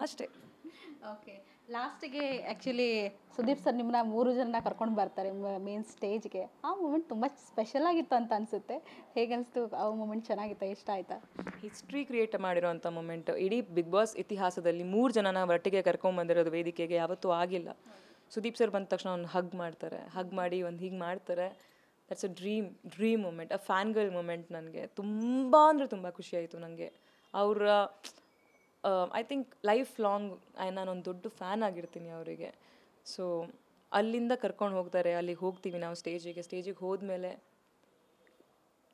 ಅಷ್ಟೇ. ಓಕೆ, ಲಾಸ್ಟಿಗೆ actually Sudeep sir ನಿಮ್ಮನ್ನ 3 ಜನ ಕರ್ಕೊಂಡು ಬರ್ತಾರೆ ಮೇನ್ ಸ್ಟೇಜ್ಗೆ. ಆ ಮೂಮೆಂಟ್ ತುಂಬ ಸ್ಪೆಷಲ್ ಆಗಿತ್ತು ಅಂತ ಅನಿಸುತ್ತೆ. ಹೇಗನ್ನಿಸ್ತು ಆ ಮೂಮೆಂಟ್? ಚೆನ್ನಾಗಿತ್ತಾ? ಇಷ್ಟ ಆಯಿತಾ? ಹಿಸ್ಟ್ರಿ ಕ್ರಿಯೇಟ್ ಮಾಡಿರೋಂಥ ಮೂಮೆಂಟ್. ಇಡೀ ಬಿಗ್ ಬಾಸ್ ಇತಿಹಾಸದಲ್ಲಿ 3 ಜನನ ಒಟ್ಟಿಗೆ ಕರ್ಕೊಂಬಂದಿರೋದು ವೇದಿಕೆಗೆ ಯಾವತ್ತೂ ಆಗಿಲ್ಲ. ಸುದೀಪ್ ಸರ್ ಬಂದ ತಕ್ಷಣ ಒಂದು ಹಗ್ ಮಾಡ್ತಾರೆ, ಹಗ್ ಮಾಡಿ ಒಂದು ಹೀಗೆ ಮಾಡ್ತಾರೆ. That's a dream moment, a fan girl moment. ನನಗೆ ತುಂಬ ಅಂದರೆ ತುಂಬ ಖುಷಿಯಾಯಿತು ನನಗೆ. ಅವರ ಐ ಥಿಂಕ್ ಲೈಫ್ ಲಾಂಗ್ ನಾನೊಂದು ದೊಡ್ಡ ಫ್ಯಾನ್ ಆಗಿರ್ತೀನಿ ಅವರಿಗೆ. ಸೊ ಅಲ್ಲಿಂದ ಕರ್ಕೊಂಡು ಹೋಗ್ತಾರೆ, ಅಲ್ಲಿಗೆ ಹೋಗ್ತೀವಿ ನಾವು ಸ್ಟೇಜಿಗೆ ಹೋದ್ಮೇಲೆ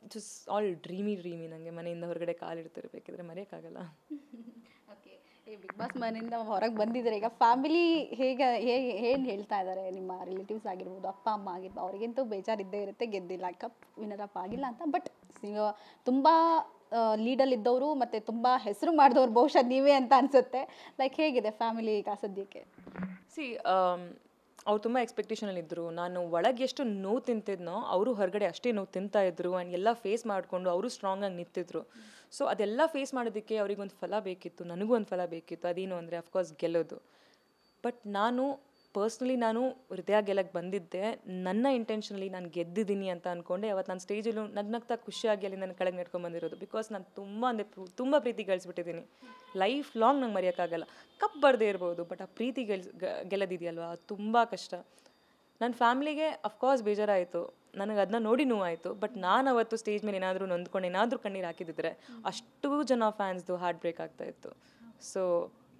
ಇಟ್ ಇಸ್ ಆಲ್ ಡ್ರೀಮಿ ನನಗೆ. ಮನೆಯಿಂದ ಹೊರಗಡೆ ಕಾಲಿಡ್ತಿರ್ಬೇಕಿದ್ರೆ ಮರೆಯೋಕ್ಕಾಗಲ್ಲ. ಓಕೆ, ಈ ಬಿಗ್ ಬಾಸ್ ಮನೆಯಿಂದ ಹೊರಗೆ ಬಂದಿದ್ದಾರೆ, ಈಗ ಫ್ಯಾಮಿಲಿ ಏನು ಹೇಳ್ತಾ ಇದ್ದಾರೆ? ನಿಮ್ಮ ರಿಲೇಟಿವ್ಸ್ ಆಗಿರ್ಬೋದು, ಅಪ್ಪ ಅಮ್ಮ ಆಗಿರ್ಬೋದು, ಅವ್ರಿಗಂತೂ ಬೇಜಾರಿದ್ದೇ ಇರುತ್ತೆ ಗೆದ್ದಿಲ್ಲ, ಕಪ್ ವಿನರಪ್ ಆಗಿಲ್ಲ ಅಂತ. ಬಟ್ ತುಂಬ ಲೀಡಲ್ಲಿದ್ದವರು ಮತ್ತು ತುಂಬ ಹೆಸರು ಮಾಡಿದವ್ರು ಬಹುಶಃ ನೀವೇ ಅಂತ ಅನಿಸುತ್ತೆ. ಲೈಕ್ ಹೇಗಿದೆ ಫ್ಯಾಮಿಲಿ ಈಗ ಸದ್ಯಕ್ಕೆ? ಅವ್ರು ತುಂಬ ಎಕ್ಸ್ಪೆಕ್ಟೇಷನಲ್ಲಿದ್ದರು. ನಾನು ಒಳಗೆ ಎಷ್ಟು ನೋವು ತಿಂತಿದ್ನೋ ಅವರು ಹೊರಗಡೆ ಅಷ್ಟೇ ನೋವು ತಿಂತಾಯಿದ್ರು. ಆ್ಯಂಡ್ ಎಲ್ಲ ಫೇಸ್ ಮಾಡಿಕೊಂಡು ಅವರು ಸ್ಟ್ರಾಂಗಾಗಿ ನಿಂತಿದ್ರು. ಸೊ ಅದೆಲ್ಲ ಫೇಸ್ ಮಾಡೋದಕ್ಕೆ ಅವ್ರಿಗೊಂದು ಫಲ ಬೇಕಿತ್ತು, ನನಗೂ ಒಂದು ಫಲ ಬೇಕಿತ್ತು. ಅದೇನು ಅಂದರೆ ಅಫ್ಕೋರ್ಸ್ ಗೆಲ್ಲೋದು. ಬಟ್ ನಾನು ಪರ್ಸ್ನಲಿ ಹೃದಯ ಗೆಲ್ಲಕ್ಕೆ ಬಂದಿದ್ದೆ. ನನ್ನ ಇಂಟೆನ್ಷನಲ್ಲಿ ನಾನು ಗೆದ್ದಿದ್ದೀನಿ ಅಂತ ಅಂದ್ಕೊಂಡೆ. ಅವತ್ತು ನಾನು ಸ್ಟೇಜಲ್ಲೂ ನಗ್ನಗ್ತಾ ಖುಷಿಯಾಗಿ ಅಲ್ಲಿ ನನ್ನ ಕೆಳಗೆ ನೆಡ್ಕೊಂಡು ಬಂದಿರೋದು. ಬಿಕಾಸ್ ನಾನು ತುಂಬ ಪ್ರೀತಿ ಗಳಿಸ್ಬಿಟ್ಟಿದ್ದೀನಿ. ಲೈಫ್ ಲಾಂಗ್ ನಂಗೆ ಮರೆಯೋಕ್ಕಾಗಲ್ಲ. ಕಪ್ ಬರದೇ ಇರ್ಬೋದು, ಬಟ್ ಆ ಪ್ರೀತಿ ಗೆಲ್ಲೋದಿದೆಯಲ್ವ, ಅದು ತುಂಬ ಕಷ್ಟ. ನನ್ನ ಫ್ಯಾಮ್ಲಿಗೆ ಅಫ್ಕೋರ್ಸ್ ಬೇಜಾರಾಯಿತು, ನನಗೆ ಅದನ್ನ ನೋಡಿ ನೋವಾಯಿತು. ಬಟ್ ನಾನು ಅವತ್ತು ಸ್ಟೇಜ್ ಮೇಲೆ ಏನಾದರೂ ನೊಂದ್ಕೊಂಡು ಏನಾದರೂ ಕಣ್ಣೀರು ಹಾಕಿದ್ದಿದ್ರೆ ಅಷ್ಟು ಜನ ಫ್ಯಾನ್ಸ್ದು ಹಾರ್ಟ್ ಬ್ರೇಕ್ ಆಗ್ತಾಯಿತ್ತು. ಸೊ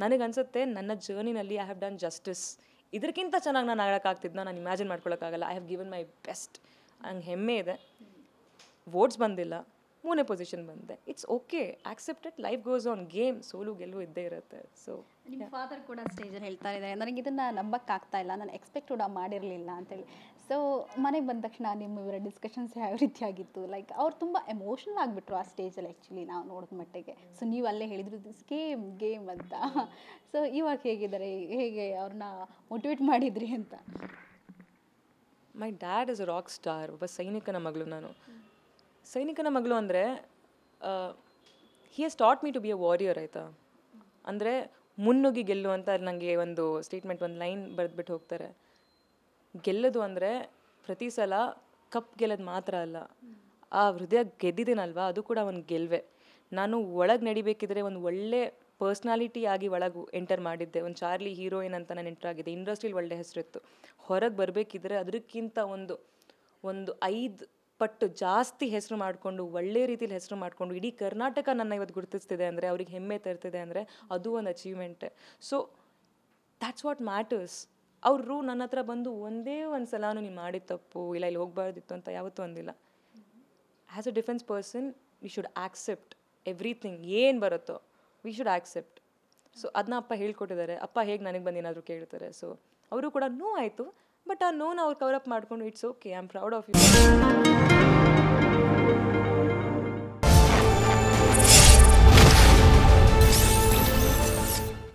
ನನಗನ್ಸುತ್ತೆ ನನ್ನ ಜರ್ನಿನಲ್ಲಿ ಐ ಹ್ಯಾವ್ ಡನ್ ಜಸ್ಟಿಸ್. ಇದಕ್ಕಿಂತ ಚೆನ್ನಾಗಿ ನಾನು ಆಡೋಕ್ಕಾಗ್ತಿದ್ನ ನಾನು ಇಮ್ಯಾಜಿನ್ ಮಾಡ್ಕೊಳಕ್ಕಾಗಲ್ಲ. I have given my best. ಹಂಗೆ ಹೆಮ್ಮೆ ಇದೆ. ವೋಟ್ಸ್ ಬಂದಿಲ್ಲ, 3ನೇ ಪೊಸಿಷನ್ ಬಂದೆ. It's okay, accepted. Life goes on. Game ಸೋಲು ಗೆಲುವು ಇದ್ದೇ ಇರುತ್ತೆ. ಸೊ ನಿಮ್ಮ ಫಾದರ್ ಕೂಡ ಸ್ಟೇಜಲ್ಲಿ ಹೇಳ್ತಾ ಇದ್ದಾರೆ, ನನಗೆ ಇದನ್ನು ನಂಬಕ್ಕಾಗ್ತಾ ಇಲ್ಲ, ನಾನು ಎಕ್ಸ್ಪೆಕ್ಟ್ ಕೂಡ ಮಾಡಿರಲಿಲ್ಲ ಅಂತೇಳಿ. ಸೊ ಮನೆಗೆ ಬಂದ ತಕ್ಷಣ ನಿಮ್ಮ ಇವರ ಡಿಸ್ಕಷನ್ಸ್ ಯಾವ ರೀತಿಯಾಗಿತ್ತು? ಲೈಕ್ ಅವ್ರು ತುಂಬ ಎಮೋಷ್ನಲ್ ಆಗಿಬಿಟ್ರು ಆ ಸ್ಟೇಜಲ್ಲಿ ಆ್ಯಕ್ಚುಲಿ ನಾವು ನೋಡಿದ ಮಟ್ಟಿಗೆ. ಸೊ ನೀವು ಅಲ್ಲೇ ಹೇಳಿದ್ರು ದಿಸ್ ಗೇಮ್ ಅಂತ. ಸೊ ಇವಾಗ ಹೇಗಿದ್ದಾರೆ, ಹೇಗೆ ಅವ್ರನ್ನ ಮೋಟಿವೇಟ್ ಮಾಡಿದ್ರಿ ಅಂತ? My dad is a rock star. ಒಬ್ಬ ಸೈನಿಕನ ಮಗಳು ನಾನು. ಸೈನಿಕನ ಮಗಳು ಅಂದರೆ he has taught me to be a warrior. ಆಯಿತಾ? ಅಂದರೆ ಮುನ್ನುಗ್ಗಿ ಗೆಲ್ಲು ಅಂತ ನನಗೆ ಒಂದು ಸ್ಟೇಟ್ಮೆಂಟ್, ಒಂದು ಲೈನ್ ಬರೆದ್ಬಿಟ್ಟು ಹೋಗ್ತಾರೆ. ಗೆಲ್ಲೋದು ಅಂದರೆ ಪ್ರತಿ ಸಲ ಕಪ್ ಗೆಲ್ಲೋದು ಮಾತ್ರ ಅಲ್ಲ, ಆ ಹೃದಯ ಗೆದ್ದಿದ್ದೀನಲ್ವ ಅದು ಕೂಡ ಒಂದು ಗೆಲ್ವೆ. ನಾನು ಒಳಗೆ ನಡಿಬೇಕಿದ್ರೆ ಒಂದು ಒಳ್ಳೆ ಪರ್ಸ್ನಾಲಿಟಿ ಆಗಿ ಒಳಗೆ ಎಂಟರ್ ಮಾಡಿದ್ದೆ. ಒಂದು ಚಾರ್ಲಿ ಹೀರೋಯಿನ್ ಅಂತ ನಾನು ಎಂಟರ್ ಆಗಿದ್ದೆ. ಇಂಡಸ್ಟ್ರಿಲಿ ಒಳ್ಳೆ ಹೆಸರಿತ್ತು. ಹೊರಗೆ ಬರಬೇಕಿದ್ರೆ ಅದಕ್ಕಿಂತ ಒಂದು 5 ಪಟ್ಟು ಜಾಸ್ತಿ ಹೆಸರು ಮಾಡಿಕೊಂಡು, ಒಳ್ಳೆ ರೀತಿಲಿ ಹೆಸರು ಮಾಡಿಕೊಂಡು ಇಡೀ ಕರ್ನಾಟಕ ನನ್ನ ಇವತ್ತು ಗುರುತಿಸ್ತಿದೆ ಅಂದರೆ, ಅವ್ರಿಗೆ ಹೆಮ್ಮೆ ತರ್ತಿದೆ ಅಂದರೆ ಅದು ಒಂದು ಅಚೀವ್ಮೆಂಟೆ. So that's what matters. ಅವರು ನನ್ನ ಹತ್ರ ಬಂದು ಒಂದೇ ಒಂದು ಸಲನೂ ನೀನು ಮಾಡಿದ ತಪ್ಪು ಇಲ್ಲ, ಇಲ್ಲಿ ಹೋಗಬಾರ್ದಿತ್ತು ಅಂತ ಯಾವತ್ತೂ ಅಂದಿಲ್ಲ. As a defence person we should accept everything. ಏನು ಬರುತ್ತೋ ವಿ ಶುಡ್ ಆಕ್ಸೆಪ್ಟ್. ಸೊ ಅದನ್ನ ಅಪ್ಪ ಹೇಳ್ಕೊಟ್ಟಿದ್ದಾರೆ. ಅಪ್ಪ ಹೇಗೆ ನನಗೆ ಬಂದು ಏನಾದರೂ ಕೇಳ್ತಾರೆ. ಸೊ ಅವರು ಕೂಡ ನೋವಾಯಿತು, ಬಟ್ ಆ ನೋನ ಅವ್ರು ಕವರಪ್ ಮಾಡಿಕೊಂಡು it's okay, I am proud of you.